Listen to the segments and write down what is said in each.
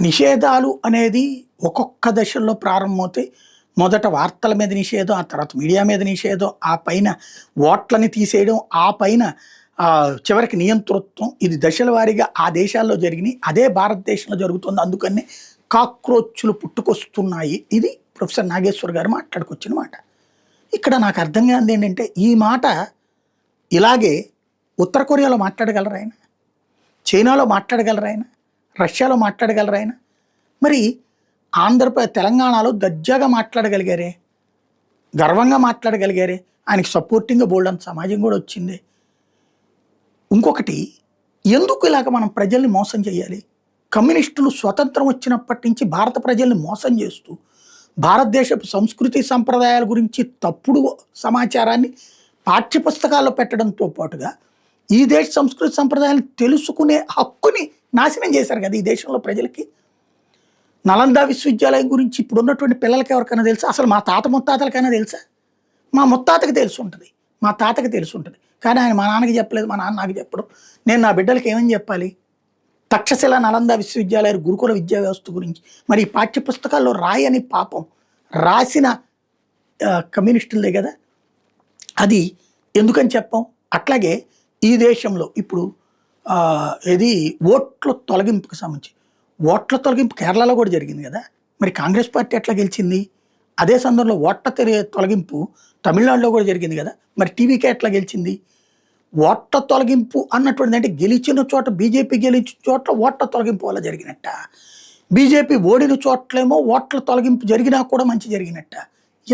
నిషేధాలు అనేది ఒక్కొక్క దశల్లో ప్రారంభమవుతాయి. మొదట వార్తల మీద నిషేధం, ఆ తర్వాత మీడియా మీద నిషేధం, ఆ పైన ఓట్లని తీసేయడం, ఆ పైన చివరికి నియంతృత్వం. ఇది దశల వారీగా ఆ దేశాల్లో జరిగినాయి. అదే భారతదేశంలో జరుగుతుంది. అందుకని కాక్రోచ్లు పుట్టుకొస్తున్నాయి. ఇది ప్రొఫెసర్ నాగేశ్వర్ గారు మాట్లాడుకొచ్చిన మాట. ఇక్కడ నాకు అర్థం కానిది ఏంటంటే, ఈ మాట ఇలాగే ఉత్తర కొరియాలో మాట్లాడగలరు ఆయన, చైనాలో మాట్లాడగలరు ఆయన, రష్యాలో మాట్లాడగలరు ఆయన. మరి తెలంగాణలో దర్జాగా మాట్లాడగలిగారే, గర్వంగా మాట్లాడగలిగారే. ఆయనకి సపోర్టింగ్గా బోల్డంత సమాజం కూడా వచ్చింది. ఇంకొకటి, ఎందుకు ఇలాగ మనం ప్రజల్ని మోసం చేయాలి? కమ్యూనిస్టులు స్వతంత్రం వచ్చినప్పటి నుంచి భారత ప్రజల్ని మోసం చేస్తూ భారతదేశపు సంస్కృతి సంప్రదాయాల గురించి తప్పుడు సమాచారాన్ని పాఠ్యపుస్తకాల్లో పెట్టడంతో పాటుగా ఈ దేశ సంస్కృతి సంప్రదాయాలను తెలుసుకునే హక్కుని నాశనం చేశారు కదా ఈ దేశంలో ప్రజలకి. నలంద విశ్వవిద్యాలయం గురించి ఇప్పుడు ఉన్నటువంటి పిల్లలకి ఎవరికైనా తెలుసా? అసలు మా తాత ముత్తాతలకైనా తెలుసా? మా ముత్తాతకి తెలిసి ఉంటుంది, మా తాతకి తెలిసి ఉంటుంది. కానీ ఆయన మా నాన్నకి చెప్పలేదు, మా నాన్న నాకు చెప్పడం. నేను నా బిడ్డలకి ఏమని చెప్పాలి? తక్షశిల నలంద విశ్వవిద్యాలయ గురుకుల విద్యా వ్యవస్థ గురించి మరి ఈ పాఠ్యపుస్తకాల్లో రాయని పాపం రాసిన కమ్యూనిస్టులదే కదా. అది ఎందుకని చెప్పాం? అట్లాగే ఈ దేశంలో ఇప్పుడు ఇది ఓట్ల తొలగింపుకి సంబంధించి, ఓట్ల తొలగింపు కేరళలో కూడా జరిగింది కదా. మరి కాంగ్రెస్ పార్టీ ఎట్లా గెలిచింది? అదే సందర్భంలో ఓట్ల తొలగింపు తమిళనాడులో కూడా జరిగింది కదా. మరి టీవీకే ఎట్లా గెలిచింది? ఓట్ల తొలగింపు అన్నటువంటిది అంటే గెలిచిన చోట, బీజేపీ గెలిచిన చోట్ల ఓట్ల తొలగింపు వల్ల జరిగినట్ట, బీజేపీ ఓడిన చోట్లేమో ఓట్ల తొలగింపు జరిగినా కూడా మంచి జరిగినట్ట.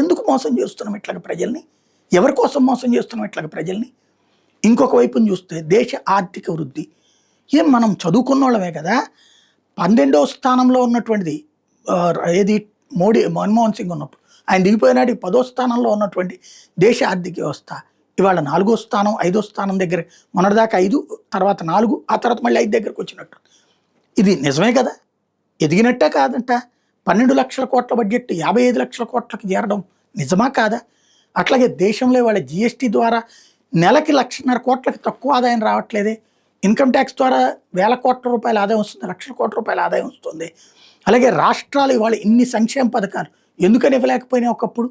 ఎందుకు మోసం చేస్తున్నాం ఇట్లాగ ప్రజల్ని? ఎవరి కోసం మోసం చేస్తున్నాం ఇట్లాగ ప్రజల్ని? ఇంకొక వైపుని చూస్తే దేశ ఆర్థిక వృద్ధి, మనం చదువుకున్న వాళ్ళమే కదా. 12వ స్థానంలో ఉన్నటువంటిది ఏది మన్మోహన్ సింగ్ ఉన్నప్పుడు, ఆయన దిగిపోయినాడు 10వ స్థానంలో ఉన్నటువంటి దేశ ఆర్థిక వ్యవస్థ ఇవాళ 4వ స్థానం 5వ స్థానం దగ్గర, మొన్నటిదాకా 5, తర్వాత 4, ఆ తర్వాత మళ్ళీ 5 దగ్గరకు వచ్చినట్టు. ఇది నిజమే కదా, ఎదిగినట్టే కాదంట. 12 లక్షల కోట్ల బడ్జెట్ 55 లక్షల కోట్లకి చేరడం నిజమా కాదా? అట్లాగే దేశంలో వాళ్ళ జిఎస్టీ ద్వారా నెలకి 1,50,000 కోట్లకి తక్కువ ఆదాయం రావట్లేదే. ఇన్కమ్ ట్యాక్స్ ద్వారా వేల కోట్ల రూపాయల ఆదాయం వస్తుంది, లక్షల కోట్ల రూపాయల ఆదాయం వస్తుంది. అలాగే రాష్ట్రాలు ఇవాళ ఇన్ని సంక్షేమ పథకాలు ఎందుకని ఇవ్వలేకపోయినాయి? ఒకప్పుడు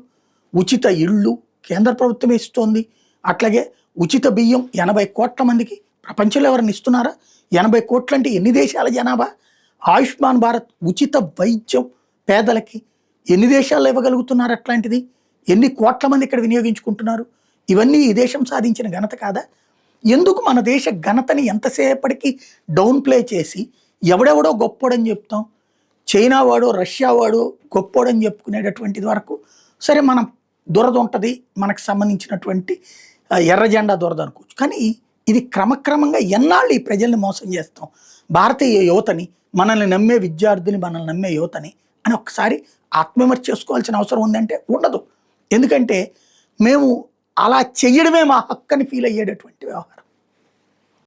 ఉచిత ఇళ్ళు కేంద్ర ప్రభుత్వం ఇస్తోంది. అట్లాగే ఉచిత బియ్యం 80 కోట్ల మందికి, ప్రపంచంలో ఎవరిని ఇస్తున్నారా? 80 కోట్లు అంటే ఎన్ని దేశాల జనాభా? ఆయుష్మాన్ భారత్ ఉచిత వైద్యం పేదలకి ఎన్ని దేశాల్లో ఇవ్వగలుగుతున్నారు? అట్లాంటిది ఎన్ని కోట్ల మంది ఇక్కడ వినియోగించుకుంటున్నారు? ఇవన్నీ ఈ దేశం సాధించిన ఘనత కాదా? ఎందుకు మన దేశ ఘనతని ఎంతసేపటికి డౌన్ ప్లే చేసి ఎవడెవడో గొప్పోడని చెప్తాం, చైనా వాడు రష్యా వాడు గొప్పోడని చెప్పుకునేటటువంటిది వరకు సరే, మనం దురద ఉంటుంది, మనకు సంబంధించినటువంటి ఎర్ర జెండా దురద అనుకోవచ్చు. కానీ ఇది క్రమక్రమంగా ఎన్నాళ్ళు ఈ ప్రజల్ని మోసం చేస్తాం? భారతీయ యువతని, మనల్ని నమ్మే విద్యార్థుని, మనల్ని నమ్మే యువతని అని ఒకసారి ఆత్మవిమర్శ చేసుకోవాల్సిన అవసరం ఉందంటే ఉండదు. ఎందుకంటే మేము అలా చెయ్యడమే మా హక్కు అని ఫీల్ అయ్యేటటువంటి వ్యవహారం.